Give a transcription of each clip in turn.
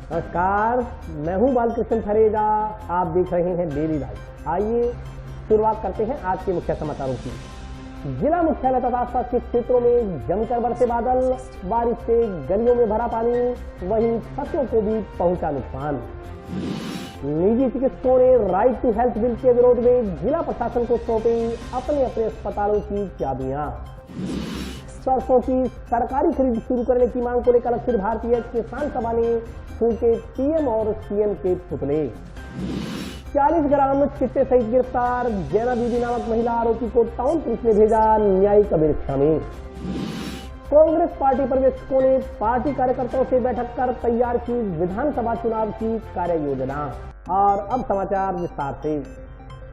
नमस्कार, मैं हूं बालकृष्ण फरेजा। आप देख रहे हैं डेली लाइव। आइए शुरुआत करते हैं आज के मुख्य समाचारों की। जिला मुख्यालय तथा आसपास के क्षेत्रों में जमकर बरसे बादल, बारिश से गलियों में भरा पानी, वहीं फसलों को भी पहुंचा नुकसान। निजी चिकित्सकों ने राइट टू हेल्थ बिल के विरोध में जिला प्रशासन को सौंपी अपने अपने अस्पतालों की चाबियां। सरसों की सरकारी खरीद शुरू करने की मांग को लेकर अखिल भारतीय किसान सभा ने फूके पीएम और सीएम के पुतले। 40 ग्राम चिट्टे सहित गिरफ्तार जैना दीदी नामक महिला आरोपी को टाउन पुलिस ने भेजा न्यायिक अभिरक्षा में। कांग्रेस पार्टी पर्यवेक्षकों ने पार्टी कार्यकर्ताओं से बैठक कर तैयार की विधानसभा चुनाव की कार्य योजना। और अब समाचार विस्तार से।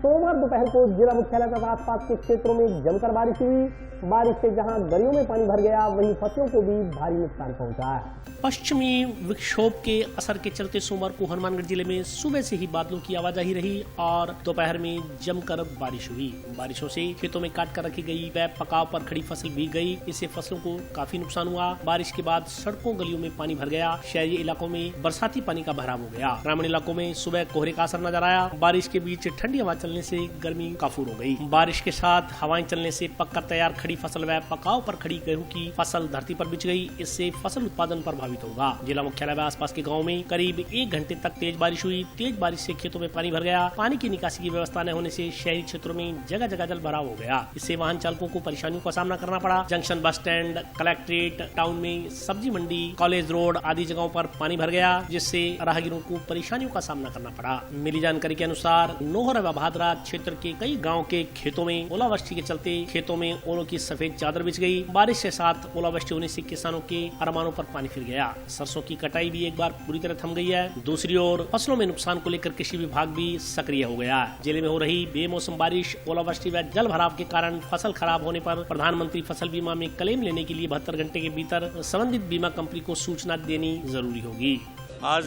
सोमवार दोपहर को जिला मुख्यालय तथा आसपास के क्षेत्रों में जमकर बारिश हुई। बारिश से जहां गलियों में पानी भर गया, वहीं फसलों को भी भारी नुकसान पहुंचा है। पश्चिमी विक्षोभ के असर के चलते सोमवार को हनुमानगढ़ जिले में सुबह से ही बादलों की आवाजाही रही और दोपहर में जमकर बारिश हुई। बारिशों से खेतों में काट कर रखी गई व पकाव पर खड़ी फसल भीग गई। इससे फसलों को काफी नुकसान हुआ। बारिश के बाद सड़कों गलियों में पानी भर गया। शहरी इलाकों में बरसाती पानी का भराव हो गया। ग्रामीण इलाकों में सुबह कोहरे का असर नजर आया। बारिश के बीच ठंडी हवा चलने से गर्मी काफूर हो गई। बारिश के साथ हवाएं चलने से पककर तैयार खड़ी फसल व पकाव पर खड़ी गेहूं की फसल धरती पर बिछ गई। इससे फसल उत्पादन प्रभावित होगा। जिला मुख्यालय व आसपास के गाँव में करीब 1 घंटे तक तेज बारिश हुई। तेज बारिश से खेतों में पानी भर गया। पानी की निकासी की व्यवस्था न होने से शहरी क्षेत्रों में जगह जगह जल भराव हो गया। इससे वाहन चालकों को परेशानियों का सामना करना पड़ा। Junction, bus stand, collectorate, town में सब्जी मंडी, कॉलेज रोड आदि जगहों पर पानी भर गया, जिससे राहगीरों को परेशानियों का सामना करना पड़ा। मिली जानकारी के अनुसार नोहर व भादरा क्षेत्र के कई गाँव के खेतों में ओलावृष्टि के चलते खेतों में ओलों की सफेद चादर बिछ गई। बारिश के साथ ओलावृष्टि होने से किसानों के अरमानों पर पानी फिर गया। सरसों की कटाई भी एक बार पूरी तरह थम गई है। दूसरी ओर फसलों में नुकसान को लेकर कृषि विभाग भी सक्रिय हो गया है। जिले में हो रही बेमौसम बारिश, ओलावृष्टि व जल भराव के कारण फसल खराब होने पर प्रधानमंत्री फसल बीमा में क्लेम लेने के लिए 72 घंटे के भीतर संबंधित बीमा कंपनी को सूचना देनी जरूरी होगी। आज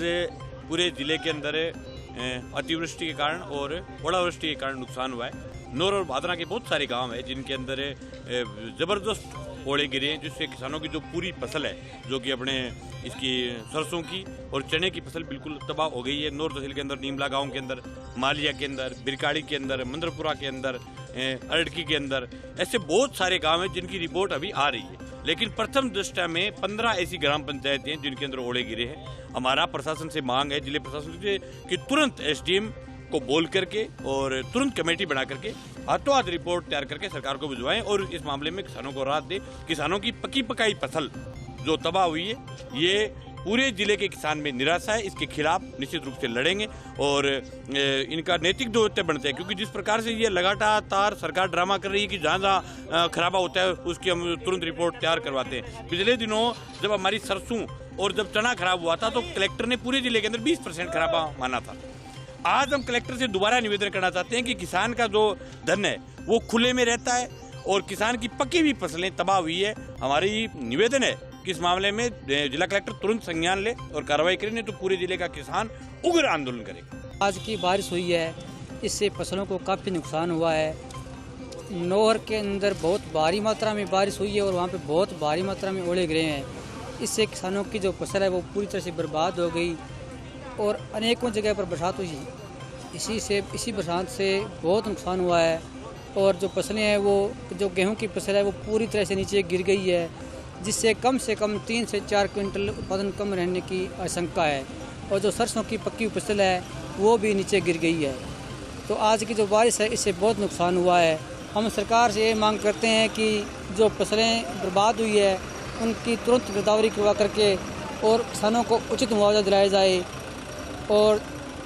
पूरे जिले के अंदर अतिवृष्टि के कारण और ओलावृष्टि के कारण नुकसान हुआ है। नोर और भादरा के बहुत सारे गांव हैं जिनके अंदर जबरदस्त ओले गिरे हैं, जिससे किसानों की जो पूरी फसल है, जो कि अपने इसकी सरसों की और चने की फसल बिल्कुल तबाह हो गई है। नोर तहसील के अंदर नीमला गांव के अंदर, मालिया के अंदर, बिरकाड़ी के अंदर, मंदरपुरा के अंदर, अरड़की के अंदर ऐसे बहुत सारे गांव हैं जिनकी रिपोर्ट अभी आ रही है। लेकिन प्रथम दृष्टया में 15 ऐसी ग्राम पंचायतें हैं जिनके अंदर ओले गिरे हैं। हमारा प्रशासन से मांग है, जिले प्रशासन से, कि तुरंत एसडीएम को बोल करके और तुरंत कमेटी बना करके हाथों हाथ रिपोर्ट तैयार करके सरकार को भिजवाएं और इस मामले में किसानों को राहत दे। किसानों की पकी पकाई फसल जो तबाह हुई है, ये पूरे जिले के किसान में निराशा है। इसके खिलाफ निश्चित रूप से लड़ेंगे और इनका नैतिक दायित्व बनता है, क्योंकि जिस प्रकार से ये लगातार सरकार ड्रामा कर रही है कि जहाँ जहाँ खराबा होता है उसकी हम तुरंत रिपोर्ट तैयार करवाते हैं। पिछले दिनों जब हमारी सरसों और जब चना खराब हुआ था तो कलेक्टर ने पूरे जिले के अंदर 20% खराबा माना था। आज हम कलेक्टर से दोबारा निवेदन करना चाहते हैं कि किसान का जो धन है वो खुले में रहता है और किसान की पकी हुई फसलें तबाह हुई है। हमारी निवेदन है कि इस मामले में जिला कलेक्टर तुरंत संज्ञान ले और कार्रवाई करे, नहीं तो पूरे जिले का किसान उग्र आंदोलन करेगा। आज की बारिश हुई है, इससे फसलों को काफ़ी नुकसान हुआ है। नोहर के अंदर बहुत भारी मात्रा में बारिश हुई है और वहाँ पे बहुत भारी मात्रा में ओले गिरे हैं। इससे किसानों की जो फसल है वो पूरी तरह से बर्बाद हो गई और अनेकों जगह पर बरसात हुई। इसी बरसात से बहुत नुकसान हुआ है और जो फसलें हैं वो जो गेहूं की फसल है वो पूरी तरह से नीचे गिर गई है, जिससे कम 3 से 4 क्विंटल उत्पादन कम रहने की आशंका है। और जो सरसों की पक्की फसल है वो भी नीचे गिर गई है। तो आज की जो बारिश है इससे बहुत नुकसान हुआ है। हम सरकार से ये मांग करते हैं कि जो फसलें बर्बाद हुई है उनकी तुरंत गिरदावरी करवा करके और किसानों को उचित मुआवजा दिलाया जाए और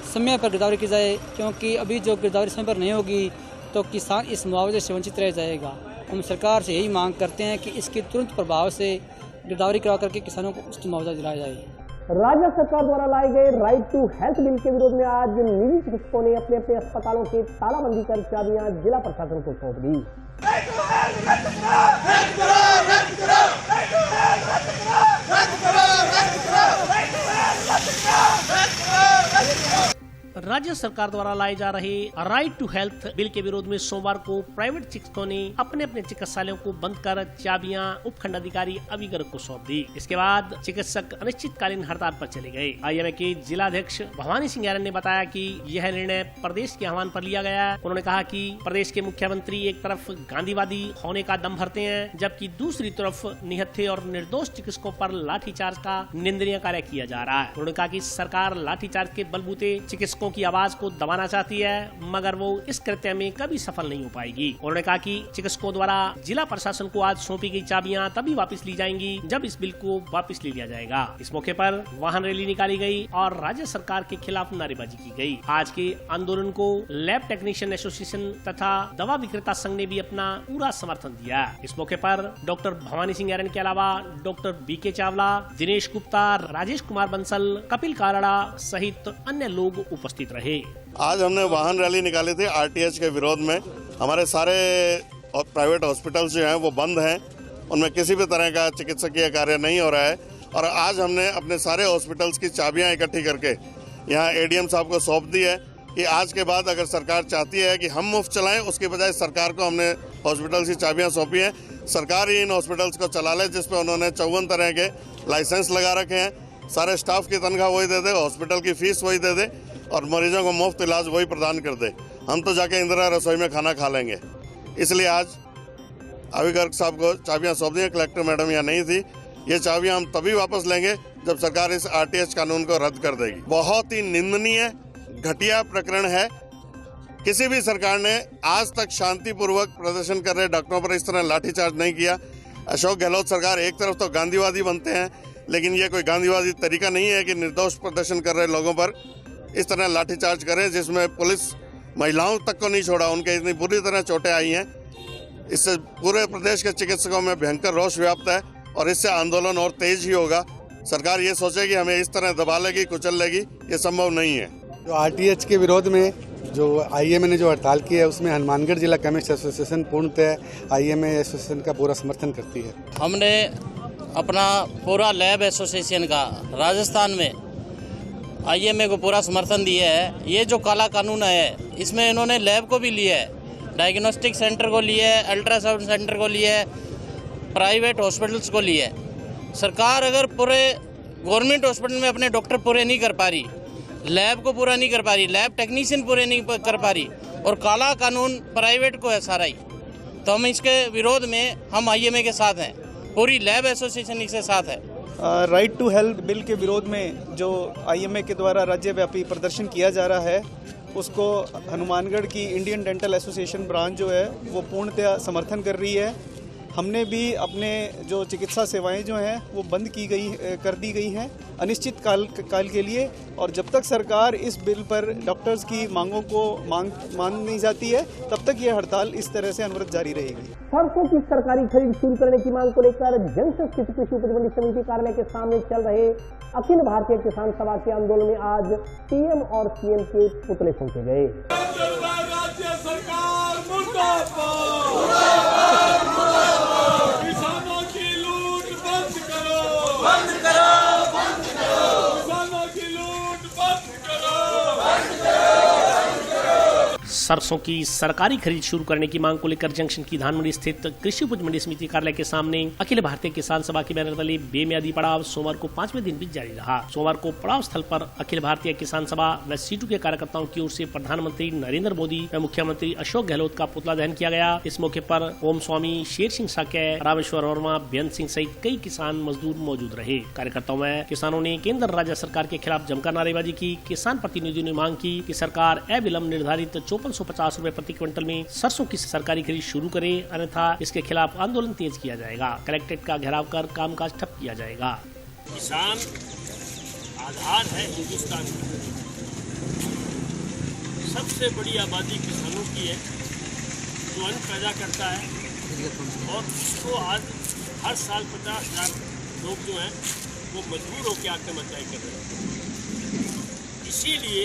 समय पर गिरदावरी की जाए, क्योंकि अभी जो गिरदावरी समय पर नहीं होगी तो किसान इस मुआवजे से वंचित रह जाएगा। हम सरकार से यही मांग करते हैं कि इसके तुरंत प्रभाव से गिरदावरी करवा करके किसानों को उचित मुआवजा दिलाया जाए। राज्य सरकार द्वारा लाए गए राइट टू हेल्थ बिल के विरोध में आज निजी चिकित्सकों ने अपने अपने अस्पतालों की तालाबंदी कर चाबियां जिला प्रशासन को सौंप दी। राज्य सरकार द्वारा लाए जा रहे राइट टू हेल्थ बिल के विरोध में सोमवार को प्राइवेट चिकित्सकों ने अपने अपने चिकित्सालयों को बंद कर चाबियां उपखंड अधिकारी अभी गर्ग को सौंप दी। इसके बाद चिकित्सक अनिश्चितकालीन हड़ताल पर चले गए। IMA के जिलाध्यक्ष भवानी सिंह यारन ने बताया कि यह निर्णय प्रदेश के आह्वान पर लिया गया। उन्होंने कहा कि प्रदेश के मुख्यमंत्री एक तरफ गांधीवादी होने का दम भरते हैं, जबकि दूसरी तरफ निहत्थे और निर्दोष चिकित्सकों पर लाठीचार्ज का निंदनीय कार्य किया जा रहा है। उन्होंने कहा कि सरकार लाठीचार्ज के बलबूते चिकित्सकों की आवाज को दबाना चाहती है, मगर वो इस कृत्य में कभी सफल नहीं हो पाएगी। उन्होंने कहा कि चिकित्सकों द्वारा जिला प्रशासन को आज सौंपी गई चाबियां तभी वापस ली जाएंगी जब इस बिल को वापस ले लिया जाएगा। इस मौके पर वाहन रैली निकाली गई और राज्य सरकार के खिलाफ नारेबाजी की गई। आज के आंदोलन को लैब टेक्नीशियन एसोसिएशन तथा दवा विक्रेता संघ ने भी अपना पूरा समर्थन दिया। इस मौके पर डॉक्टर भवानी सिंह यारन के अलावा डॉक्टर BK चावला, दिनेश गुप्ता, राजेश कुमार बंसल, कपिल काराड़ा सहित अन्य लोग उपस्थित रहे। आज हमने वाहन रैली निकाली थी RTH के विरोध में। हमारे सारे प्राइवेट हॉस्पिटल्स जो हैं वो बंद हैं, उनमें किसी भी तरह का चिकित्सकीय कार्य नहीं हो रहा है और आज हमने अपने सारे हॉस्पिटल्स की चाबियां इकट्ठी करके यहाँ ADM साहब को सौंप दी है कि आज के बाद अगर सरकार चाहती है कि हम मुफ्त चलाएं, उसके बजाय सरकार को हमने हॉस्पिटल्स की चाबियां सौंपी हैं। सरकार ही इन हॉस्पिटल्स को चला ले जिस पे उन्होंने 54 तरह के लाइसेंस लगा रखे हैं। सारे स्टाफ की तनख्वाह वही दे दे, हॉस्पिटल की फीस वही दे दे और मरीजों को मुफ्त इलाज वही प्रदान कर दे। हम तो जाके इंदिरा रसोई में खाना खा लेंगे। इसलिए आज अभी गर्ग साहब को चाबियां सौंप दी। कलेक्टर मैडम यहाँ नहीं थी। ये चाबियां हम तभी वापस लेंगे जब सरकार इस RTH कानून को रद्द कर देगी। बहुत ही निंदनीय घटिया प्रकरण है। किसी भी सरकार ने आज तक शांतिपूर्वक प्रदर्शन कर रहे डॉक्टरों पर इस तरह लाठीचार्ज नहीं किया। अशोक गहलोत सरकार एक तरफ तो गांधीवादी बनते हैं, लेकिन ये कोई गांधीवादी तरीका नहीं है कि निर्दोष प्रदर्शन कर रहे लोगों पर इस तरह लाठीचार्ज करें, जिसमें पुलिस महिलाओं तक को नहीं छोड़ा। उनके इतनी बुरी तरह चोटें आई हैं। इससे पूरे प्रदेश के चिकित्सकों में भयंकर रोष व्याप्त है और इससे आंदोलन और तेज ही होगा। सरकार ये सोचे कि हमें इस तरह दबा लेगी, कुचल लेगी, ये संभव नहीं है। जो RTH के विरोध में जो IMA ने जो हड़ताल की है, उसमें हनुमानगढ़ जिला केमिस्ट एसोसिएशन पूर्णतः IMA एसोसिएशन का पूरा समर्थन करती है। हमने अपना पूरा लैब एसोसिएशन का राजस्थान में IMA को पूरा समर्थन दिया है। ये जो काला कानून है, इसमें इन्होंने लैब को भी लिया है, डायग्नोस्टिक सेंटर को लिया है, अल्ट्रासाउंड सेंटर को लिया है, प्राइवेट हॉस्पिटल्स को लिया है। सरकार अगर पूरे गवर्नमेंट हॉस्पिटल में अपने डॉक्टर पूरे नहीं कर पा रही, लैब को पूरा नहीं कर पा रही, लैब टेक्नीशियन पूरे नहीं कर पा रही और काला कानून प्राइवेट को है सारा ही, तो हम इसके विरोध में हम IMA के साथ हैं। पूरी लैब एसोसिएशन इसके साथ है। राइट टू हेल्थ बिल के विरोध में जो IMA के द्वारा राज्यव्यापी प्रदर्शन किया जा रहा है, उसको हनुमानगढ़ की इंडियन डेंटल एसोसिएशन ब्रांच जो है वो पूर्णतः समर्थन कर रही है। हमने भी अपने जो चिकित्सा सेवाएं जो हैं वो बंद कर दी गई हैं अनिश्चित काल के लिए, और जब तक सरकार इस बिल पर डॉक्टर्स की मांगों को मान नहीं जाती है, तब तक ये हड़ताल इस तरह से अनवरत जारी रहेगी। सरसों की सरकारी खरीद शुरू करने की मांग को लेकर जनशक्ति स्थित कृषि उपज मंडी समिति कार्यालय के सामने चल रहे अखिल भारतीय किसान सभा के आंदोलन में आज PM और CM के पुतले फूंके गए। राज्य सरकार किसानों की लूट बंद करो, बंद करो, बंद करो, किसानों की लूट बंद करो, बंद करो। सरसों की सरकारी खरीद शुरू करने की मांग को लेकर जंक्शन की धानमंडी स्थित कृषि उपज मंडी समिति कार्यालय के सामने अखिल भारतीय किसान सभा के बैनर तले बेमियादी पड़ाव सोमवार को 5वें दिन भी जारी रहा। सोमवार को पड़ाव स्थल पर अखिल भारतीय किसान सभा व सीटू के कार्यकर्ताओं की ओर से प्रधानमंत्री नरेंद्र मोदी व मुख्यमंत्री अशोक गहलोत का पुतला दहन किया गया। इस मौके पर ओम स्वामी, शेर सिंह साकै, रामेश्वर वर्मा, बेअंत सिंह सहित कई किसान मजदूर मौजूद रहे। कार्यकर्ताओं में किसानों ने केंद्र राज्य सरकार के खिलाफ जमकर नारेबाजी की। किसान प्रतिनिधियों ने मांग की कि सरकार अविलंब निर्धारित 5450 रुपए प्रति क्विंटल में सरसों की सरकारी खरीद शुरू करे, अन्यथा इसके खिलाफ आंदोलन तेज किया जाएगा। कलेक्ट्रेट का घेराव कर कामकाज ठप किया जाएगा। किसान आधार है हिंदुस्तान का। सबसे बड़ी आबादी किसानों की है जो अन्न पैदा करता है और उसको आज हर साल 50,000 लोग जो हैं वो मजबूर होकर आत्महत्याएं कर रहे हैं। इसीलिए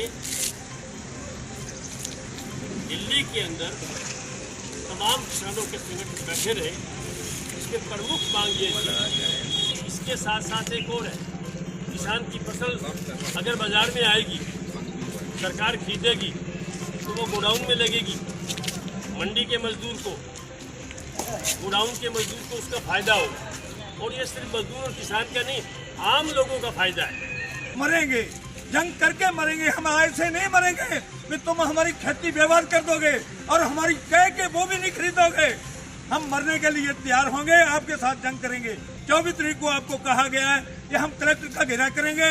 दिल्ली के अंदर तमाम किसानों के संगठन बैठे रहे। इसके प्रमुख मांग ये थी। इसके साथ साथ एक और है, किसान की फसल अगर बाजार में आएगी सरकार खरीदेगी तो वो गोडाउन में लगेगी, मंडी के मजदूर को, गोडाउन के मजदूर को उसका फायदा होगा। और ये सिर्फ मजदूर और किसान का नहीं, आम लोगों का फायदा है। मरेंगे, जंग करके मरेंगे, हम ऐसे नहीं मरेंगे कि तुम हमारी खेती बर्बाद कर दोगे और हमारी कह के वो भी नहीं खरीदोगे। हम मरने के लिए तैयार होंगे, आपके साथ जंग करेंगे। 24 तारीख को आपको कहा गया है कि हम कलेक्टर का घेरा करेंगे,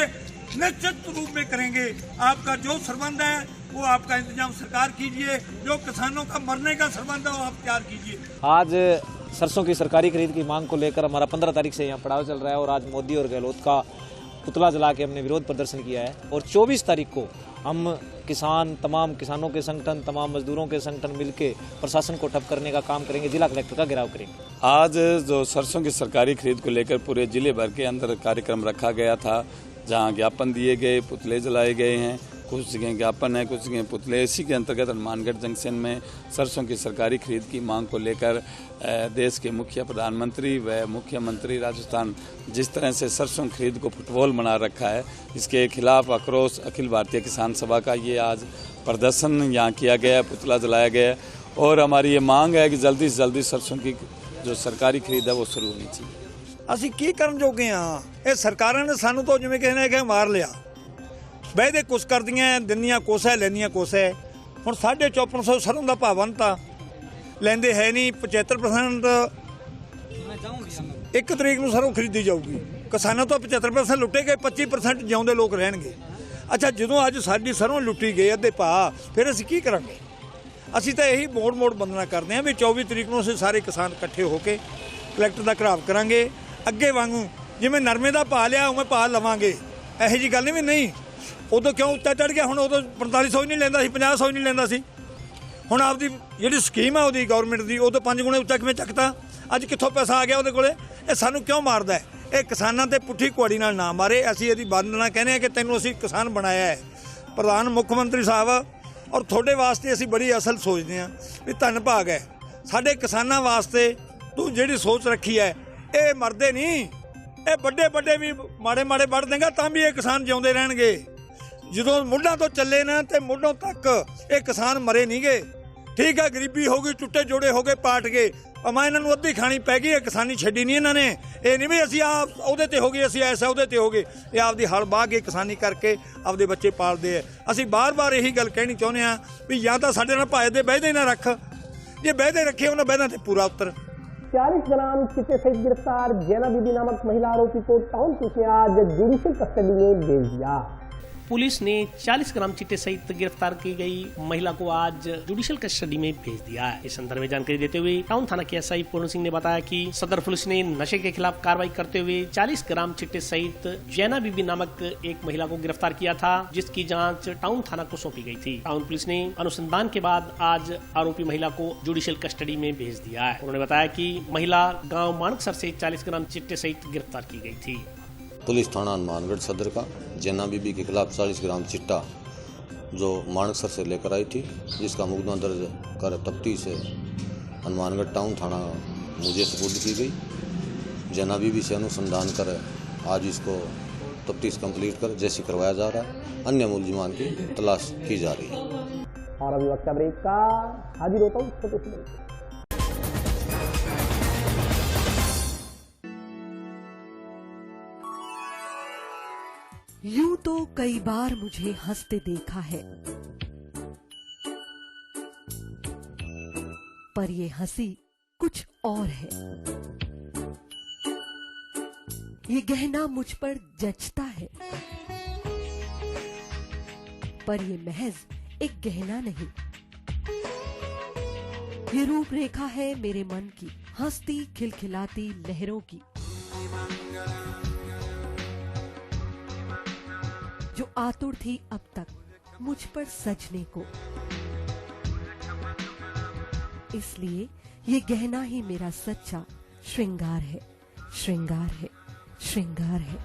निश्चित रूप में करेंगे। आपका जो संबंध है वो आपका इंतजाम सरकार कीजिए, जो किसानों का मरने का संबंध है वो आप तैयार कीजिए। आज सरसों की सरकारी खरीद की मांग को लेकर हमारा 15 तारीख से यहाँ पड़ाव चल रहा है और आज मोदी और गहलोत का पुतला जला के हमने विरोध प्रदर्शन किया है और 24 तारीख को हम किसान, तमाम किसानों के संगठन, तमाम मजदूरों के संगठन मिलके प्रशासन को ठप करने का काम करेंगे, जिला कलेक्टर का घेराव करेंगे। आज जो सरसों की सरकारी खरीद को लेकर पूरे जिले भर के अंदर कार्यक्रम रखा गया था, जहां ज्ञापन दिए गए, पुतले जलाए गए हैं, कुछ जगह ज्ञापन है, कुछ जगह पुतले। इसी के अंतर्गत हनुमानगढ़ जंक्शन में सरसों की सरकारी खरीद की मांग को लेकर देश के मुखिया प्रधानमंत्री व मुख्यमंत्री राजस्थान जिस तरह से सरसों खरीद को फुटबॉल बना रखा है, इसके खिलाफ आक्रोश अखिल भारतीय किसान सभा का ये आज प्रदर्शन यहाँ किया गया, पुतला जलाया गया और हमारी ये मांग है कि जल्दी से जल्दी सरसों की जो सरकारी खरीद है वो शुरू होनी चाहिए। ਅਸੀਂ ਕੀ ਕਰਨ ਜੋਗੇ ਹਾਂ? ਇਹ ਸਰਕਾਰਾਂ ਨੇ ਸਾਨੂੰ ਤਾਂ ਜਿਵੇਂ ਕਿਸੇ ਨੇ ਕਿ ਮਾਰ ਲਿਆ, ਬਹਿਦੇ ਕੁਛ ਕਰਦੀਆਂ ਦਿੰਦੀਆਂ ਕੁਛ ਹੈ, ਲੈਂਦੀਆਂ ਕੁਛ ਹੈ। ਹੁਣ 5450 ਸਰੋਂ ਦਾ ਭਾਅ ਬਣਤਾ, ਲੈਂਦੇ ਹੈ ਨਹੀਂ। 75% 1 ਤਰੀਕ ਨੂੰ ਸਰੋਂ ਖਰੀਦੀ ਜਾਊਗੀ। ਕਿਸਾਨਾਂ ਤੋਂ 75% ਲੁੱਟੇ ਗਏ, 25% ਜਿਉਂਦੇ ਲੋਕ ਰਹਿਣਗੇ। ਅੱਛਾ, ਜਦੋਂ ਅੱਜ ਸਾਡੀ ਸਰੋਂ ਲੁੱਟੀ ਗਈ ਅੱਧੇ ਭਾਅ, ਫਿਰ ਅਸੀਂ ਕੀ ਕਰਾਂਗੇ? ਅਸੀਂ ਤਾਂ ਇਹੀ ਮੋੜ ਬੰਦਨਾ ਕਰਦੇ ਹਾਂ ਵੀ 24 ਤਰੀਕ ਨੂੰ ਅਸੀਂ ਸਾਰੇ ਕਿਸਾਨ ਇਕੱਠੇ ਹੋ ਕੇ ਕਲੈਕਟਰ ਦਾ ਘਿਰਾਵ ਕਰਾਂਗੇ। ਅੱਗੇ ਵਾਂਗੂ ਜਿਵੇਂ ਨਰਮੇ ਦਾ ਭਾਅ ਲਿਆ ਉਵੇਂ ਭਾਅ ਲਵਾਂਗੇ। ਇਹੋ ਜਿਹੀ ਗੱਲ ਨਹੀਂ ਵੀ ਨਹੀਂ, ਉਦੋਂ ਕਿਉਂ ਉੱਤੇ ਚੜ ਗਿਆ, ਹੁਣ ਉਦੋਂ 4500 ਹੀ ਨਹੀਂ ਲੈਂਦਾ ਸੀ, 5000 ਹੀ ਨਹੀਂ ਲੈਂਦਾ ਸੀ। ਹੁਣ ਆਪਦੀ ਜਿਹੜੀ ਸਕੀਮ ਆ ਉਹਦੀ ਗਵਰਨਮੈਂਟ ਦੀ, ਉਦੋਂ 5 ਗੁਣੇ ਉੱਚਾ ਕਿਵੇਂ ਚੱਕਤਾ? ਅੱਜ ਕਿੱਥੋਂ ਪੈਸਾ ਆ ਗਿਆ ਉਹਦੇ ਕੋਲੇ? ਇਹ ਸਾਨੂੰ ਕਿਉਂ ਮਾਰਦਾ ਹੈ? ਇਹ ਕਿਸਾਨਾਂ ਤੇ ਪੁੱਠੀ ਕੁਆੜੀ ਨਾਲ ਨਾ ਮਾਰੇ। ਅਸੀਂ ਇਹਦੀ ਬੰਦਨਾ ਕਹਿੰਦੇ ਹਾਂ ਕਿ ਤੈਨੂੰ ਅਸੀਂ ਕਿਸਾਨ ਬਣਾਇਆ ਹੈ। ਪ੍ਰਧਾਨ ਮੁੱਖ ਮੰਤਰੀ ਸਾਹਿਬ ਔਰ ਤੁਹਾਡੇ ਵਾਸਤੇ ਅਸੀਂ ਬੜੀ ਅਸਲ ਸੋਚਦੇ ਹਾਂ ਵੀ ਧੰਨ ਭਾਗ ਹੈ ਸਾਡੇ ਕਿਸਾਨਾਂ ਵਾਸਤੇ। ਤੂੰ ਜਿਹੜੀ ਸੋਚ ਰੱਖੀ ਹੈ ਇਹ ਮਰਦੇ ਨਹੀਂ, ਇਹ ਵੱਡੇ ਵੀ ਮਾੜੇ ਵੱਢ ਦੇਂਗਾ ਤਾਂ ਵੀ ਇਹ ਕਿਸਾਨ ਜਿਉਂਦੇ ਰਹਿਣਗੇ। ਜਦੋਂ ਮੁੱਢਾਂ ਤੋਂ ਚੱਲੇ ਨਾ ਤੇ ਮੁੱਢੋਂ ਤੱਕ ਇਹ ਕਿਸਾਨ ਮਰੇ ਨਹੀਂ ਗਏ। ਠੀਕ ਹੈ, ਗਰੀਬੀ ਹੋ ਗਈ, ਟੁੱਟੇ ਜੋੜੇ ਹੋ ਗਏ, ਪਾਟ ਗਏ, ਅਮਾ ਇਹਨਾਂ ਨੂੰ ਅੱਧੀ ਖਾਣੀ ਪੈ ਗਈ। ਇਹ ਕਿਸਾਨੀ ਛੱਡੀ ਨਹੀਂ ਇਹਨਾਂ ਨੇ। ਇਹ ਨਹੀਂ ਵੀ ਅਸੀਂ ਆਪ ਉਹਦੇ ਤੇ ਹੋ ਗਏ, ਅਸੀਂ ਐਸਾ ਉਹਦੇ ਤੇ ਹੋ ਗਏ। ਇਹ ਆਪਦੀ ਹਲ ਬਾਹ ਕੇ ਕਿਸਾਨੀ ਕਰਕੇ ਆਪਦੇ ਬੱਚੇ ਪਾਲਦੇ ਆ। ਅਸੀਂ ਬਾਰ-ਬਾਰ ਇਹੀ ਗੱਲ ਕਹਿਣੀ ਚਾਹੁੰਦੇ ਹਾਂ ਵੀ ਜਾਂ ਤਾਂ ਸਾਡੇ ਨਾਲ ਭਾਏ ਦੇ ਬਹਿਦੇ ਨਾ ਰੱਖ, ਜੇ ਬਹਿਦੇ ਰੱਖੇ ਉਹਨਾਂ ਬਹਿਦਾਂ ਤੇ ਪੂਰਾ ਉੱਤਰ। 40 ग्राम चिट्टे सहित गिरफ्तार जैना बीबी नामक महिला आरोपी को टाउन पुलिस ने आज जुडिशियल कस्टडी में भेज दिया। पुलिस ने 40 ग्राम चिट्टे सहित गिरफ्तार की गई महिला को आज जुडिशियल कस्टडी में भेज दिया है। इस संदर्भ में जानकारी देते हुए टाउन थाना के एसआई पूर्ण सिंह ने बताया कि सदर पुलिस ने नशे के खिलाफ कार्रवाई करते हुए 40 ग्राम चिट्टे सहित जैना बीबी नामक एक महिला को गिरफ्तार किया था, जिसकी जांच टाउन थाना को सौंपी गई थी। टाउन पुलिस ने अनुसंधान के बाद आज आरोपी महिला को जुडिशियल कस्टडी में भेज दिया है। उन्होंने बताया कि महिला गाँव मानकसर से 40 ग्राम चिट्टे सहित गिरफ्तार की गई थी। पुलिस थाना हनुमानगढ़ सदर का जैना बीबी के खिलाफ 40 ग्राम चिट्टा जो मानकसर से लेकर आई थी, जिसका मुकदमा दर्ज कर तफ्तीश से हनुमानगढ़ टाउन थाना मुझे सुपुर्द की गई। जैना बीबी से अनुसंधान कर आज इसको तफ्तीश कंप्लीट कर जैसे करवाया जा रहा है। अन्य मुलजिमान की तलाश की जा रही है। और अभी वक्त ब्रेक का, हाजिर होता हूँ छोटे से ब्रेक। यूं तो कई बार मुझे हंसते देखा है, पर ये हंसी कुछ और है। ये गहना मुझ पर जचता है, पर ये महज एक गहना नहीं, ये रूपरेखा है मेरे मन की, हंसती खिलखिलाती लहरों की, जो आतुर थी अब तक मुझ पर सजने को। इसलिए ये गहना ही मेरा सच्चा श्रृंगार है, श्रृंगार है, श्रृंगार है।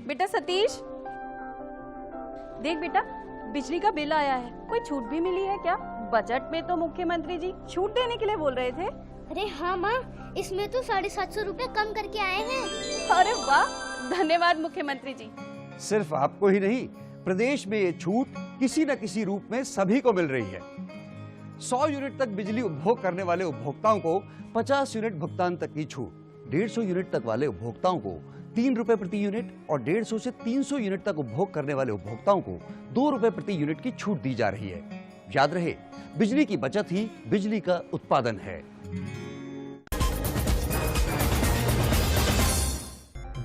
बेटा सतीश, देख बेटा, बिजली का बिल आया है, कोई छूट भी मिली है क्या? बजट में तो मुख्यमंत्री जी छूट देने के लिए बोल रहे थे। अरे हाँ माँ, इसमें तो 750 रुपए कम करके आए हैं। अरे वाह, धन्यवाद मुख्यमंत्री जी। सिर्फ आपको ही नहीं, प्रदेश में ये छूट किसी न किसी रूप में सभी को मिल रही है। 100 यूनिट तक बिजली उपभोग करने वाले उपभोक्ताओं को 50 यूनिट भुगतान तक की छूट, 150 यूनिट तक वाले उपभोक्ताओं को 3 रुपए प्रति यूनिट और 150 से 300 यूनिट तक उपभोग करने वाले उपभोक्ताओं को 2 रुपए प्रति यूनिट की छूट दी जा रही है। याद रहे, बिजली की बचत ही बिजली का उत्पादन है।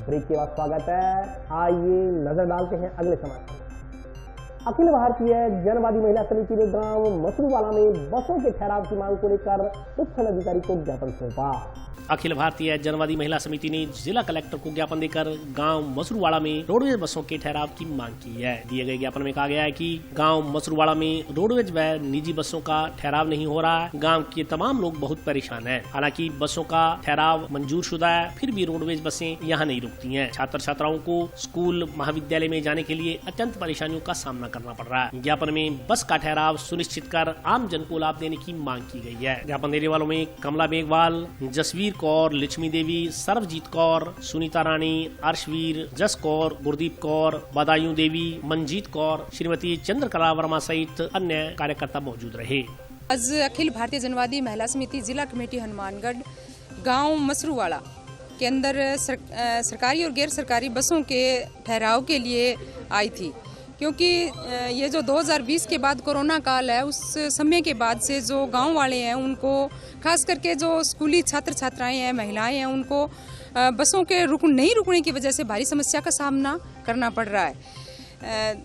ब्रेक के बाद स्वागत है। आइए नजर डालते हैं अगले समाचार। अखिल भारतीय जनवादी महिला समिति ने गांव मसरूवाला में बसों के ठहराव की मांग को लेकर उच्च अधिकारी को ज्ञापन सौंपा। अखिल भारतीय जनवादी महिला समिति ने जिला कलेक्टर को ज्ञापन देकर गांव मसरूवाड़ा में रोडवेज बसों के ठहराव की मांग की है। दिए गए ज्ञापन में कहा गया है कि गांव मसरूवाड़ा में रोडवेज व निजी बसों का ठहराव नहीं हो रहा है। गांव के तमाम लोग बहुत परेशान हैं। हालांकि बसों का ठहराव मंजूर शुदा है, फिर भी रोडवेज बसें यहाँ नहीं रुकती हैं। छात्र छात्राओं को स्कूल महाविद्यालय में जाने के लिए अत्यंत परेशानियों का सामना करना पड़ रहा है। ज्ञापन में बस का ठहराव सुनिश्चित कर आम जन को लाभ देने की मांग की गई है। ज्ञापन देने वालों में कमला मेघवाल, जसवीर कौर, लक्ष्मी देवी, सर्वजीत कौर, सुनीता रानी, अर्शवीर, जस कौर, गुरदीप कौर, बदायूं देवी, मंजीत कौर, श्रीमती चंद्रकला वर्मा सहित अन्य कार्यकर्ता मौजूद रहे। आज अखिल भारतीय जनवादी महिला समिति जिला कमेटी हनुमानगढ़ गांव मसरूवाड़ा के अंदर सरकारी और गैर सरकारी बसों के ठहराव के लिए आई थी, क्योंकि ये जो 2020 के बाद कोरोना काल है, उस समय के बाद से जो गांव वाले हैं उनको, खास करके जो स्कूली छात्र छात्राएं हैं, महिलाएं हैं, उनको बसों के नहीं रुकने की वजह से भारी समस्या का सामना करना पड़ रहा है।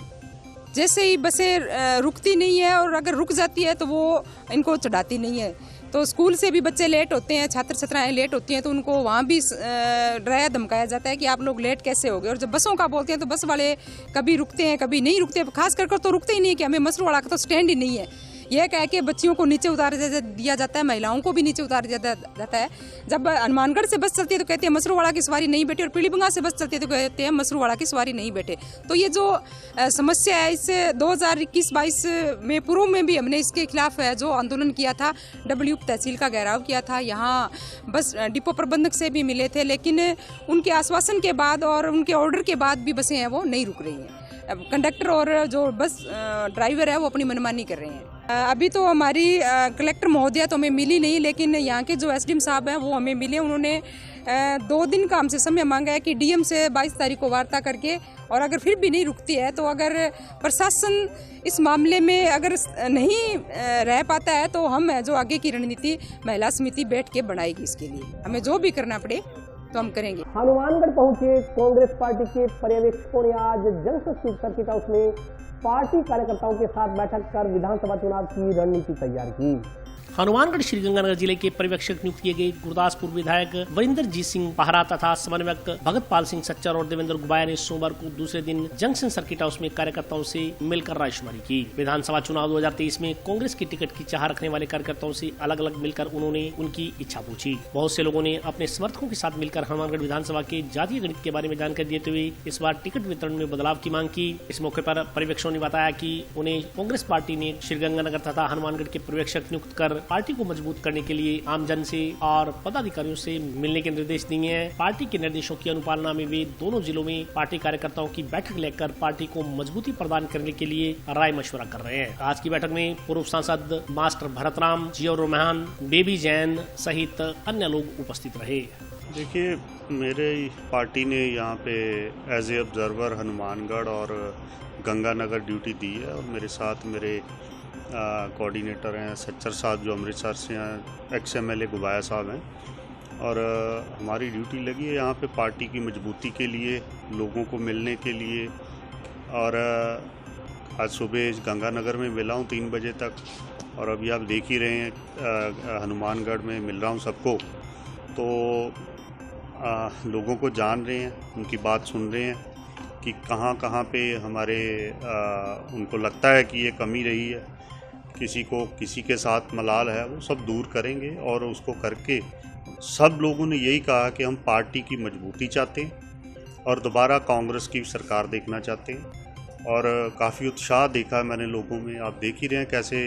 जैसे ही बसें रुकती नहीं है और अगर रुक जाती है तो वो इनको चढ़ाती नहीं है, तो स्कूल से भी बच्चे लेट होते हैं, छात्र छात्राएं लेट होती हैं, तो उनको वहाँ भी डराया धमकाया जाता है कि आप लोग लेट कैसे हो गए। और जब बसों का बोलते हैं तो बस वाले कभी रुकते हैं कभी नहीं रुकते, खास कर तो रुकते ही नहीं कि हमें मसरूवाड़ा का तो स्टैंड ही नहीं है। यह कह के बच्चियों को नीचे उतार दिया जाता है, महिलाओं को भी नीचे उतार दिया जाता है। जब हनुमानगढ़ से बस चलती है तो कहते हैं मसरूवाड़ा की सवारी नहीं बैठे, और पीलीबंगा से बस चलती है तो कहते हैं मसरूवाड़ा की सवारी नहीं बैठे। तो ये जो समस्या है, इससे 2021-22 में पूर्व में भी हमने इसके खिलाफ जो आंदोलन किया था, डब्ल्यू तहसील का घेराव किया था, यहाँ बस डिपो प्रबंधक से भी मिले थे, लेकिन उनके आश्वासन के बाद और उनके ऑर्डर के बाद भी बसें हैं वो नहीं रुक रही हैं। कंडक्टर और जो बस ड्राइवर है वो अपनी मनमानी कर रहे हैं। अभी तो हमारी कलेक्टर महोदया तो हमें मिली नहीं, लेकिन यहाँ के जो एसडीएम साहब हैं वो हमें मिले। उन्होंने 2 दिन का हमसे समय मांगा है कि डीएम से 22 तारीख को वार्ता करके, और अगर फिर भी नहीं रुकती है तो अगर प्रशासन इस मामले में अगर नहीं रह पाता है तो हम जो आगे की रणनीति महिला समिति बैठ के बनाएगी। इसके लिए हमें जो भी करना पड़े तो हम करेंगे। हनुमानगढ़ पहुंचे कांग्रेस पार्टी के पर्यवेक्षकों ने आज जंक्शन सर्किट हाउस में पार्टी कार्यकर्ताओं के साथ बैठक कर विधानसभा चुनाव की रणनीति तैयार की। हनुमानगढ़ श्रीगंगानगर जिले के पर्यवेक्षक नियुक्त किए गए गुरदासपुर विधायक वरिंदरजीत सिंह पहरा तथा समन्वयक भगतपाल सिंह सच्चर और देवेंद्र गुबाया ने सोमवार को दूसरे दिन जंक्शन सर्किट हाउस में कार्यकर्ताओं से मिलकर रायशुमारी की। विधानसभा चुनाव 2023 में कांग्रेस की टिकट की चाह रखने वाले कार्यकर्ताओं से अलग अलग मिलकर उन्होंने उनकी इच्छा पूछी। बहुत से लोगों ने अपने समर्थकों के साथ मिलकर हनुमानगढ़ विधानसभा के जातीय गणित के बारे में जानकारी देते हुए इस बार टिकट वितरण में बदलाव की मांग की। इस मौके पर पर्यवेक्षकों ने बताया कि उन्हें कांग्रेस पार्टी ने श्रीगंगानगर तथा हनुमानगढ़ के पर्यवेक्षक नियुक्त कर पार्टी को मजबूत करने के लिए आमजन से और पदाधिकारियों से मिलने के निर्देश दिए हैं। पार्टी के निर्देशों की अनुपालना में वे दोनों जिलों में पार्टी कार्यकर्ताओं की बैठक लेकर पार्टी को मजबूती प्रदान करने के लिए राय मशवरा कर रहे हैं। आज की बैठक में पूर्व सांसद मास्टर भरतराम, जियो रोहमान, बेबी जैन सहित अन्य लोग उपस्थित रहे। देखिए, मेरे पार्टी ने यहाँ पे एज ए ऑब्जर्वर हनुमानगढ़ और गंगानगर ड्यूटी दी है, और मेरे साथ मेरे कोऑर्डिनेटर हैं सच्चर साहब जो अमृतसर से हैं, एक्स MLA गुबाया साहब हैं, और हमारी ड्यूटी लगी है यहाँ पे पार्टी की मजबूती के लिए, लोगों को मिलने के लिए। और आज सुबह गंगानगर में मिला हूँ 3 बजे तक, और अभी आप देख ही रहे हैं हनुमानगढ़ में मिल रहा हूँ सबको। तो लोगों को जान रहे हैं, उनकी बात सुन रहे हैं कि कहाँ कहाँ पे हमारे उनको लगता है कि ये कमी रही है, किसी को किसी के साथ मलाल है, वो सब दूर करेंगे। और उसको करके सब लोगों ने यही कहा कि हम पार्टी की मजबूती चाहते हैं और दोबारा कांग्रेस की सरकार देखना चाहते हैं। और काफ़ी उत्साह देखा मैंने लोगों में। आप देख ही रहे हैं कैसे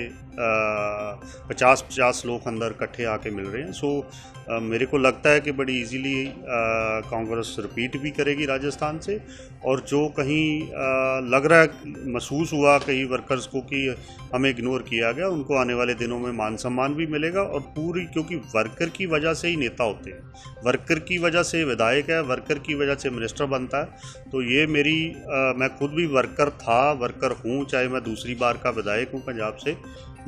50-50 लोग अंदर इकट्ठे आके मिल रहे हैं। सो मेरे को लगता है कि बड़ी इजीली कांग्रेस रिपीट भी करेगी राजस्थान से। और जो कहीं लग रहा है, महसूस हुआ कई वर्कर्स को कि हमें इग्नोर किया गया, उनको आने वाले दिनों में मान सम्मान भी मिलेगा। और पूरी, क्योंकि वर्कर की वजह से ही नेता होते हैं, वर्कर की वजह से विधायक है, वर्कर की वजह से मिनिस्टर बनता है। तो ये मेरी मैं खुद भी वर्कर था, वर्कर हूँ, चाहे मैं दूसरी बार का विधायक हूँ पंजाब से,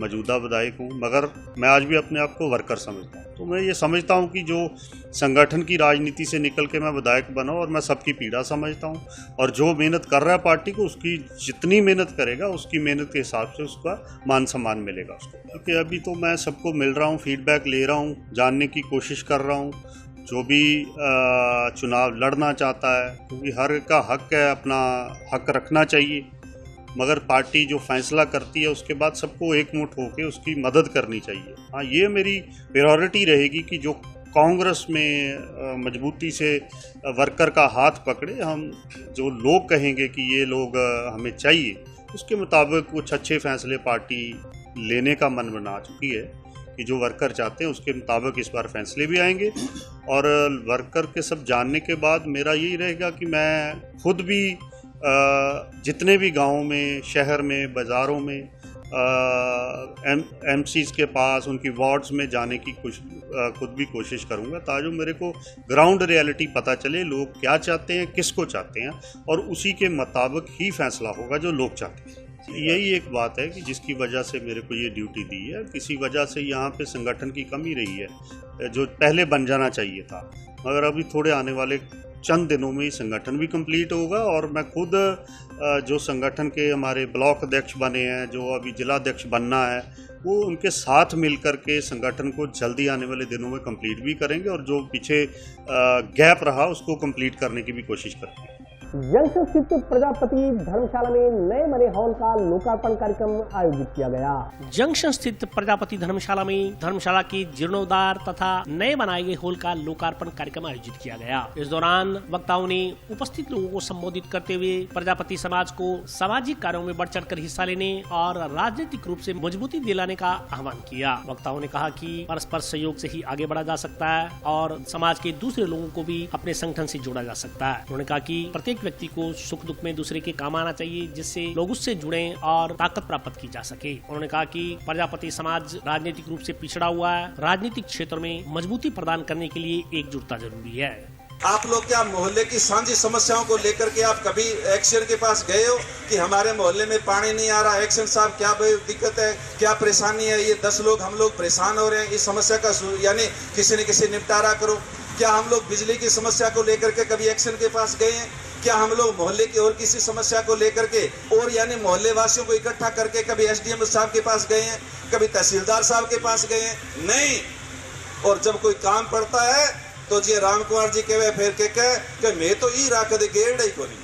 मौजूदा विधायक हूँ, मगर मैं आज भी अपने आप को वर्कर समझता हूँ। तो मैं ये समझता हूँ कि जो संगठन की राजनीति से निकल के मैं विधायक बना और मैं सबकी पीड़ा समझता हूँ। और जो मेहनत कर रहा है पार्टी को, उसकी जितनी मेहनत करेगा उसकी मेहनत के हिसाब से उसका मान सम्मान मिलेगा उसको। क्योंकि अभी तो मैं सबको मिल रहा हूँ, फीडबैक ले रहा हूँ, जानने की कोशिश कर रहा हूँ। जो भी चुनाव लड़ना चाहता है, क्योंकि हर का हक है, अपना हक रखना चाहिए, मगर पार्टी जो फैसला करती है उसके बाद सबको एकमुठ होकर उसकी मदद करनी चाहिए। हाँ, ये मेरी प्रायोरिटी रहेगी कि जो कांग्रेस में मजबूती से वर्कर का हाथ पकड़े, हम जो लोग कहेंगे कि ये लोग हमें चाहिए, उसके मुताबिक कुछ अच्छे फैसले पार्टी लेने का मन बना चुकी है कि जो वर्कर चाहते हैं उसके मुताबिक इस बार फैसले भी आएंगे। और वर्कर के सब जानने के बाद मेरा यही रहेगा कि मैं खुद भी जितने भी गांवों में, शहर में, बाज़ारों में, एमसीज के पास, उनकी वार्ड्स में जाने की खुद भी कोशिश करूंगा, ताकि मेरे को ग्राउंड रियलिटी पता चले, लोग क्या चाहते हैं, किसको चाहते हैं, और उसी के मुताबिक ही फैसला होगा जो लोग चाहते हैं। यही एक बात है कि जिसकी वजह से मेरे को ये ड्यूटी दी है। किसी वजह से यहाँ पे संगठन की कमी रही है, जो पहले बन जाना चाहिए था, मगर अभी थोड़े आने वाले चंद दिनों में ही संगठन भी कंप्लीट होगा। और मैं खुद जो संगठन के हमारे ब्लॉक अध्यक्ष बने हैं, जो अभी जिला अध्यक्ष बनना है, वो उनके साथ मिलकर के संगठन को जल्दी आने वाले दिनों में कंप्लीट भी करेंगे, और जो पीछे गैप रहा उसको कंप्लीट करने की भी कोशिश करेंगे। जंक्शन स्थित प्रजापति धर्मशाला में नए बने हॉल का लोकार्पण कार्यक्रम आयोजित किया गया। जंक्शन स्थित प्रजापति धर्मशाला में धर्मशाला के जीर्णोद्धार तथा नए बनाए गए हॉल का लोकार्पण कार्यक्रम आयोजित किया गया। इस दौरान वक्ताओं ने उपस्थित लोगों को संबोधित करते हुए प्रजापति समाज को सामाजिक कार्यों में बढ़ चढ़कर हिस्सा लेने और राजनीतिक रूप से मजबूती दिलाने का आह्वान किया। वक्ताओं ने कहा कि परस्पर सहयोग से ही आगे बढ़ा जा सकता है और समाज के दूसरे लोगों को भी अपने संगठन से जोड़ा जा सकता है। उन्होंने कहा कि प्रत्येक व्यक्ति को सुख दुख में दूसरे के काम आना चाहिए, जिससे लोग उससे जुड़े और ताकत प्राप्त की जा सके। उन्होंने कहा कि प्रजापति समाज राजनीतिक रूप से पिछड़ा हुआ है, राजनीतिक क्षेत्र में मजबूती प्रदान करने के लिए एकजुटता जरूरी है। आप लोग क्या मोहल्ले की साझी समस्याओं को लेकर के आप कभी एक्शन के पास गए हो कि हमारे मोहल्ले में पानी नहीं आ रहा, एक्शन साहब क्या दिक्कत है, क्या परेशानी है, ये 10 लोग हम लोग परेशान हो रहे हैं, इस समस्या का यानी किसी न किसी निपटारा करो। क्या हम लोग बिजली की समस्या को लेकर के कभी एक्शन के पास गए हैं? क्या हम लोग मोहल्ले की और किसी समस्या को लेकर के और यानी मोहल्ले वासियों को इकट्ठा करके कभी एसडीएम साहब के पास गए हैं, कभी तहसीलदार साहब के पास गए हैं? नहीं। और जब कोई काम पड़ता है तो जी राम कुमार जी के फिर के मैं तो ई राख दे गेड़ ही को नहीं।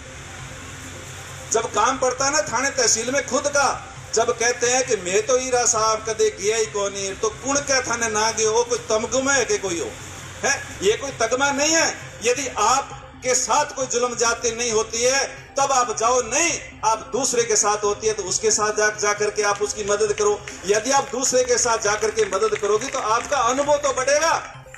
जब काम पड़ता है ना थाने तहसील में खुद का, जब कहते हैं कि मैं तो ईरा साहब कदे गया ही को नहीं, तो कुण क्या थाने ना गए हो, कोई तमगुमा है कि कोई हो है? ये कोई तगमा नहीं है। यदि आप के साथ कोई जुल्म जाती नहीं होती है तब आप जाओ, नहीं आप दूसरे के साथ होती है तो उसके साथ जाकर के आप उसकी मदद करो। यदि आप दूसरे के साथ जाकर के मदद करोगे तो आपका अनुभव तो बढ़ेगा,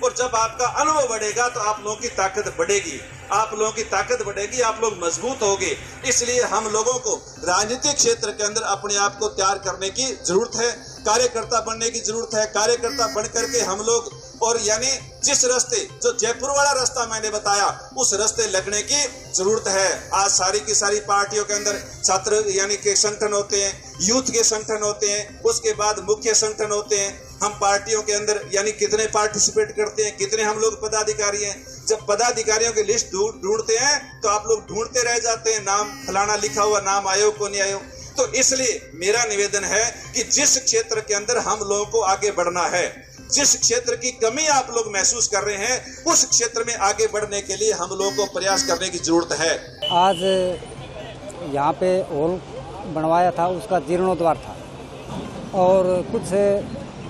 और जब आपका अनुभव बढ़ेगा तो आप लोगों की ताकत बढ़ेगी, आप लोगों की ताकत बढ़ेगी, आप लोग मजबूत होंगे। इसलिए हम लोगों को राजनीतिक क्षेत्र के अंदर अपने आप को तैयार करने की जरूरत है, कार्यकर्ता बनने की जरूरत है। कार्यकर्ता बन करके हम लोग और यानी जिस रास्ते जो जयपुर वाला रास्ता मैंने बताया उस रास्ते लगने की जरूरत है। आज सारी की सारी पार्टियों के अंदर छात्र यानी के संगठन होते हैं, यूथ के संगठन होते हैं, उसके बाद मुख्य संगठन होते हैं। हम पार्टियों के अंदर यानी कितने पार्टिसिपेट करते हैं, कितने हम लोग पदाधिकारी हैं। जब पदाधिकारियों की लिस्ट ढूंढते हैं तो आप लोग ढूंढते रह जाते हैं, नाम फलाना लिखा हुआ, नाम आयो को नहीं आयो। तो इसलिए मेरा निवेदन है कि जिस क्षेत्र के अंदर हम लोगों को आगे बढ़ना है, जिस क्षेत्र की कमी आप लोग महसूस कर रहे हैं, उस क्षेत्र में आगे बढ़ने के लिए हम लोगों को प्रयास करने की जरूरत है। आज यहाँ पे हॉल बनवाया था, उसका जीर्णोद्धार था, और कुछ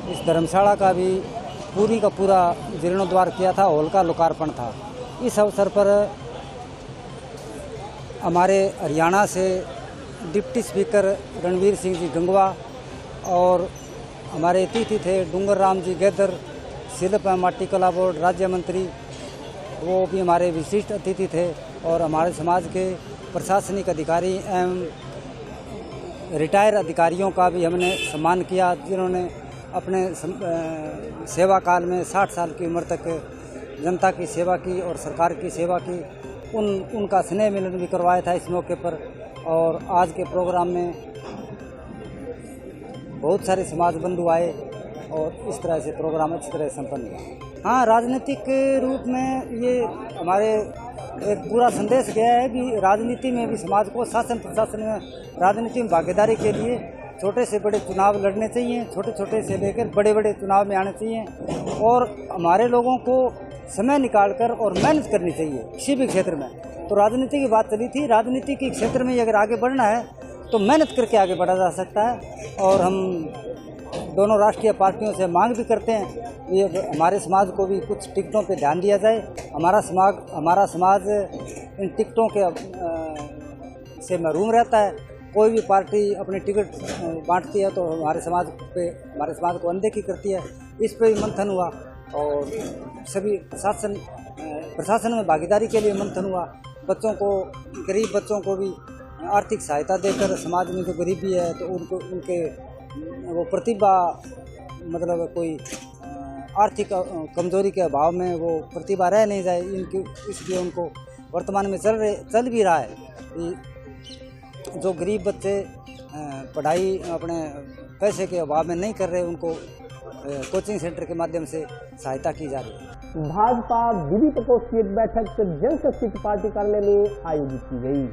इस धर्मशाला का भी पूरी का पूरा जीर्णोद्धार किया था, हॉल का लोकार्पण था। इस अवसर पर हमारे हरियाणा से डिप्टी स्पीकर रणवीर सिंह जी गंगवा और हमारे अतिथि थे डूंगर राम जी गैदर, शिल्प एवं माटी कला बोर्ड राज्य मंत्री, वो भी हमारे विशिष्ट अतिथि थे। और हमारे समाज के प्रशासनिक अधिकारी एवं रिटायर अधिकारियों का भी हमने सम्मान किया, जिन्होंने अपने सेवा काल में 60 साल की उम्र तक जनता की सेवा की और सरकार की सेवा की। उनका स्नेह मिलन भी करवाया था इस मौके पर। और आज के प्रोग्राम में बहुत सारे समाज बंधु आए और इस तरह से प्रोग्राम अच्छी तरह संपन्न हुआ। हाँ, राजनीतिक रूप में ये हमारे एक पूरा संदेश गया है कि राजनीति में भी समाज को शासन प्रशासन में राजनीति में भागीदारी के लिए छोटे से बड़े चुनाव लड़ने चाहिए, छोटे छोटे से लेकर बड़े बड़े चुनाव में आने चाहिए और हमारे लोगों को समय निकालकर और मेहनत करनी चाहिए किसी भी क्षेत्र में। तो राजनीति की बात चली थी, राजनीति के क्षेत्र में अगर आगे बढ़ना है तो मेहनत करके आगे बढ़ा जा सकता है। और हम दोनों राष्ट्रीय पार्टियों से मांग भी करते हैं ये हमारे समाज को भी कुछ टिकटों पे ध्यान दिया जाए। हमारा समाज इन टिकटों के से महरूम रहता है। कोई भी पार्टी अपनी टिकट बांटती है तो हमारे समाज को अनदेखी करती है। इस पे भी मंथन हुआ और सभी प्रशासन में भागीदारी के लिए मंथन हुआ। बच्चों को, गरीब बच्चों को भी आर्थिक सहायता देकर, समाज में जो गरीबी है तो उनके वो प्रतिभा, मतलब कोई आर्थिक कमजोरी के अभाव में वो प्रतिभा रह नहीं जाए, इसलिए उनको वर्तमान में चल भी रहा है कि जो गरीब बच्चे पढ़ाई अपने पैसे के अभाव में नहीं कर रहे, उनको कोचिंग सेंटर के माध्यम से सहायता की जा रही है। भाजपा विधि प्रकोष्ठ की एक बैठक जनशक्ति पार्टी कार्यालय में आयोजित की गई।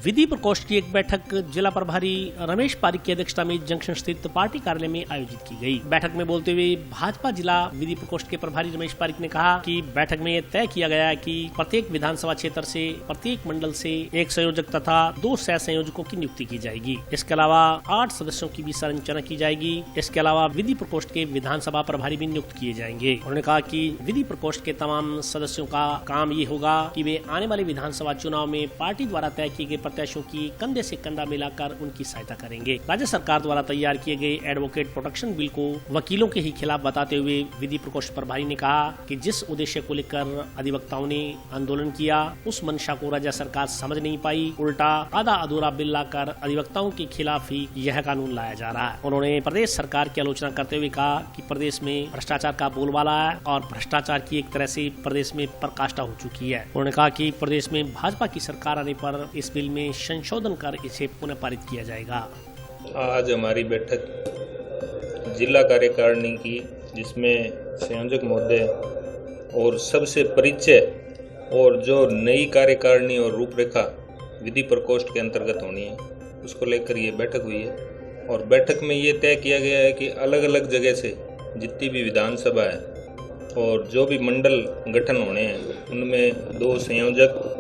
विधि प्रकोष्ठ की एक बैठक जिला प्रभारी रमेश पारिक की अध्यक्षता में जंक्शन स्थित पार्टी कार्यालय में आयोजित की गई। बैठक में बोलते हुए भाजपा जिला विधि प्रकोष्ठ के प्रभारी रमेश पारिक ने कहा कि बैठक में यह तय किया गया है कि प्रत्येक विधानसभा क्षेत्र से प्रत्येक मंडल से एक संयोजक तथा 2 सह संयोजकों की नियुक्ति की जाएगी। इसके अलावा 8 सदस्यों की भी संरचना की जाएगी। इसके अलावा विधि प्रकोष्ठ के विधानसभा प्रभारी भी नियुक्त किए जाएंगे। उन्होंने कहा कि विधि प्रकोष्ठ के तमाम सदस्यों का काम ये होगा कि वे आने वाले विधानसभा चुनाव में पार्टी द्वारा तय किए गए प्रत्याशियों की कंधे से कंधा मिलाकर उनकी सहायता करेंगे। राज्य सरकार द्वारा तैयार किए गए एडवोकेट प्रोटेक्शन बिल को वकीलों के ही खिलाफ बताते हुए विधि प्रकोष्ठ प्रभारी ने कहा कि जिस उद्देश्य को लेकर अधिवक्ताओं ने आंदोलन किया उस मंशा को राज्य सरकार समझ नहीं पाई, उल्टा आधा अधूरा बिल लाकर अधिवक्ताओं के खिलाफ ही यह कानून लाया जा रहा है। उन्होंने प्रदेश सरकार की आलोचना करते हुए कहा कि प्रदेश में भ्रष्टाचार का बोलबाला है और भ्रष्टाचार की एक तरह से प्रदेश में पराकाष्ठा हो चुकी है। उन्होंने कहा कि प्रदेश में भाजपा की सरकार आने पर इस बिल में संशोधन कर इसे पुनः पारित किया जाएगा। आज हमारी बैठक जिला कार्यकारिणी की, जिसमें संयोजक महोदय और सबसे परिचय और जो नई कार्यकारिणी और रूपरेखा विधि प्रकोष्ठ के अंतर्गत होनी है उसको लेकर ये बैठक हुई है। और बैठक में ये तय किया गया है कि अलग अलग जगह से जितनी भी विधानसभा है और जो भी मंडल गठन होने हैं उनमें 2 संयोजक,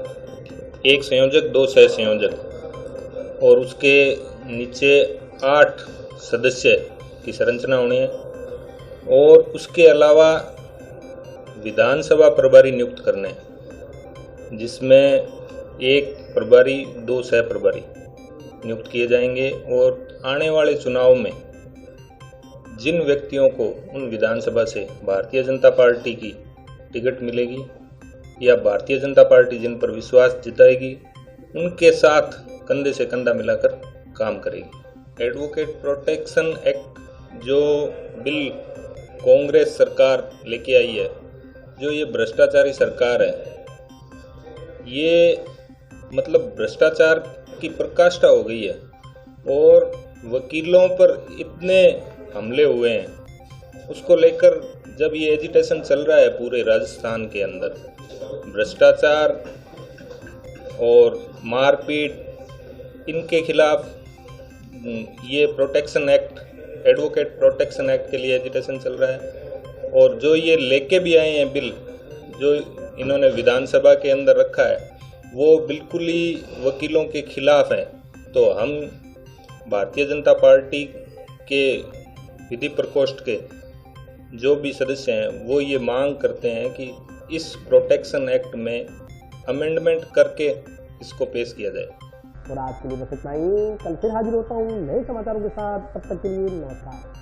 1 संयोजक 2 सह संयोजक और उसके नीचे 8 सदस्य की संरचना होनी है। और उसके अलावा विधानसभा प्रभारी नियुक्त करने, जिसमें 1 प्रभारी 2 सह प्रभारी नियुक्त किए जाएंगे। और आने वाले चुनाव में जिन व्यक्तियों को उन विधानसभा से भारतीय जनता पार्टी की टिकट मिलेगी या भारतीय जनता पार्टी जिन पर विश्वास जताएगी उनके साथ कंधे से कंधा मिलाकर काम करेगी। एडवोकेट प्रोटेक्शन एक्ट जो बिल कांग्रेस सरकार लेके आई है, जो ये भ्रष्टाचारी सरकार है, ये मतलब भ्रष्टाचार की पराकाष्ठा हो गई है और वकीलों पर इतने हमले हुए हैं। उसको लेकर जब ये एजिटेशन चल रहा है पूरे राजस्थान के अंदर, भ्रष्टाचार और मारपीट, इनके खिलाफ ये protection act, advocate protection act के लिए एजिटेशन चल रहा है। और जो ये लेके भी आए हैं बिल, जो इन्होंने विधानसभा के अंदर रखा है, वो बिल्कुल ही वकीलों के खिलाफ है। तो हम भारतीय जनता पार्टी के विधि प्रकोष्ठ के जो भी सदस्य हैं वो ये मांग करते हैं कि इस प्रोटेक्शन एक्ट में अमेंडमेंट करके इसको पेश किया जाए। और आज के लिए बस इतना ही। कल फिर हाजिर होता हूँ नए समाचारों के साथ, तब तक के लिए नमस्कार।